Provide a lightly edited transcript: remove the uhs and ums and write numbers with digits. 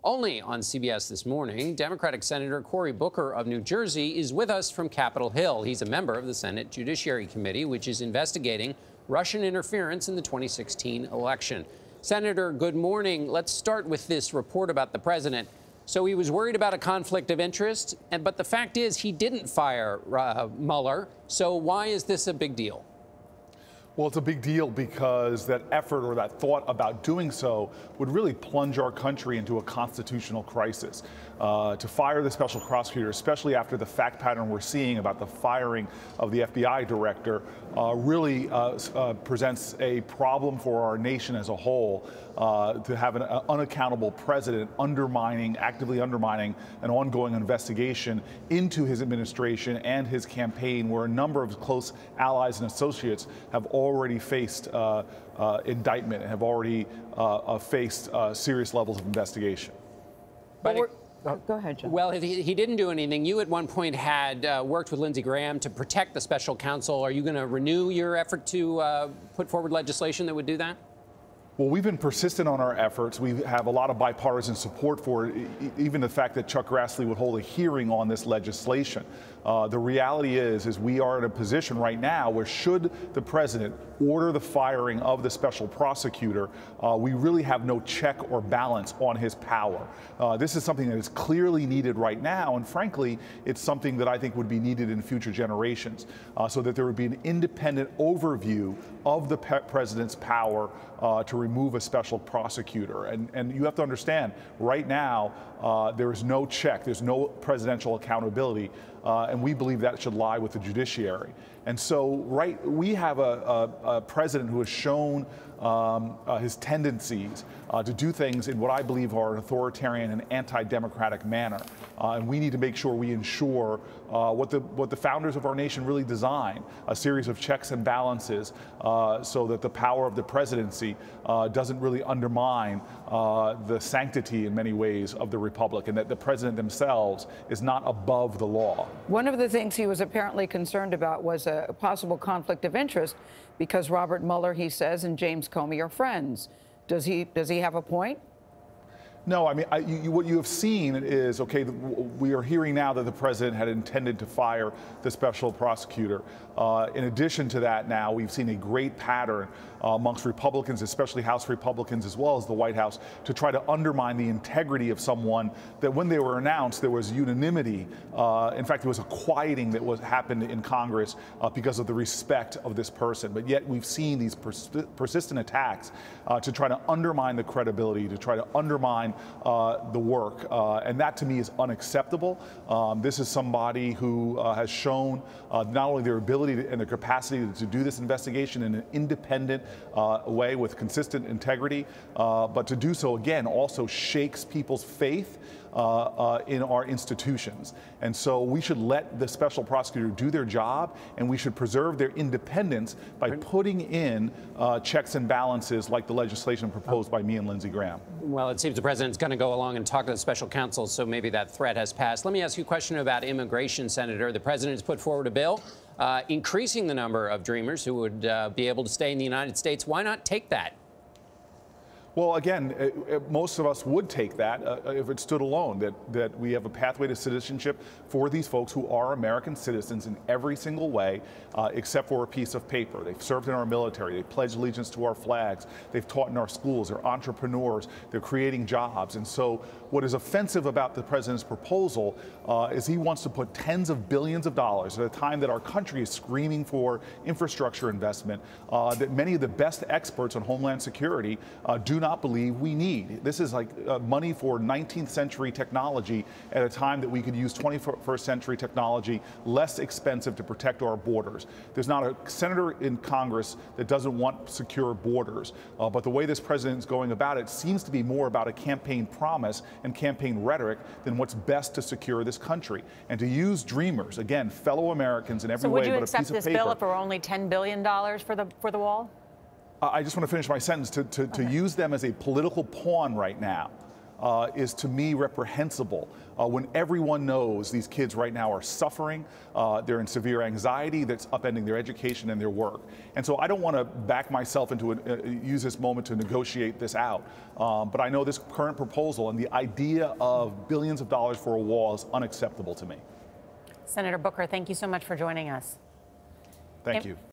Only on CBS This Morning, Democratic Senator Cory Booker of New Jersey is with us from Capitol Hill. He's a member of the Senate Judiciary Committee, which is investigating Russian interference in the 2016 election. Senator, good morning. Let's start with this report about the president. So he was worried about a conflict of interest, but the fact is he didn't fire Mueller. So why is this a big deal? Well, it's a big deal because that effort or that thought about doing so would really plunge our country into a constitutional crisis. To fire the special prosecutor, especially after the fact pattern we're seeing about the firing of the FBI director, really presents a problem for our nation as a whole. To have an unaccountable president actively undermining an ongoing investigation into his administration and his campaign, where a number of close allies and associates have already faced indictment and have already faced serious levels of investigation. But go ahead, John. Well, he didn't do anything. You at one point had worked with Lindsey Graham to protect the special counsel. Are you going to renew your effort to put forward legislation that would do that? Well, we've been persistent on our efforts. We have a lot of bipartisan support for it, even the fact that Chuck Grassley would hold a hearing on this legislation. The reality is we are in a position right now where should the president order the firing of the special prosecutor, we really have no check or balance on his power. This is something that is clearly needed right now, and frankly, it's something that I think would be needed in future generations, so that there would be an independent overview of the president's power to remove a special prosecutor. And you have to understand, right now, there is no check, there's no presidential accountability, and we believe that should lie with the judiciary. And so, we have a president who has shown his tendencies to do things in what I believe are an authoritarian and anti-democratic manner. And we need to make sure we ensure what the founders of our nation really designed, a series of checks and balances so that the power of the presidency doesn't really undermine the sanctity in many ways of the republic, and that the president themselves is not above the law. One of the things he was apparently concerned about was a possible conflict of interest because Robert Mueller, he says, and James Comey are friends. Does he have a point? No, I mean, what you have seen is, okay, we are hearing now that the president had intended to fire the special prosecutor. In addition to that, now we've seen a great pattern amongst Republicans, especially House Republicans as well as the White House, to try to undermine the integrity of someone that when they were announced, there was unanimity. In fact, there was a quieting that happened in Congress because of the respect of this person. But yet we've seen these persistent attacks to try to undermine the credibility, to try to undermine the work, and that to me is unacceptable. This is somebody who has shown not only their ability and their capacity to do this investigation in an independent way with consistent integrity, but to do so again also shakes people's faith in our institutions. And so we should let the special prosecutor do their job, and we should preserve their independence by putting in checks and balances like the legislation proposed by me and Lindsey Graham. Well, it seems the president's going to go along and talk to the special counsel, so maybe that threat has passed. Let me ask you a question about immigration, Senator. The president has put forward a bill increasing the number of Dreamers who would be able to stay in the United States. Why not take that? Well, again, most of us would take that if it stood alone, that we have a pathway to citizenship for these folks who are American citizens in every single way, except for a piece of paper. They've served in our military. They've pledged allegiance to our flags. They've taught in our schools. They're entrepreneurs. They're creating jobs. And so what is offensive about the president's proposal is he wants to put tens of billions of dollars at a time that our country is screaming for infrastructure investment that many of the best experts on Homeland Security do not believe we need. This is like money for 19th century technology at a time that we could use 21st century technology less expensive to protect our borders. There's not a senator in Congress that doesn't want secure borders. But the way this president is going about it seems to be more about a campaign promise and campaign rhetoric than what's best to secure this country. And to use Dreamers, again, fellow Americans in every way but a piece of paper. So would you accept this bill if it were only $10 billion for the wall? I just want to finish my sentence. To use them as a political pawn right now is to me reprehensible when everyone knows these kids right now are suffering, they're in severe anxiety that's upending their education and their work. And so I don't want to back myself into use this moment to negotiate this out. But I know this current proposal and the idea of billions of dollars for a wall is unacceptable to me. Senator Booker, thank you so much for joining us. Thank you.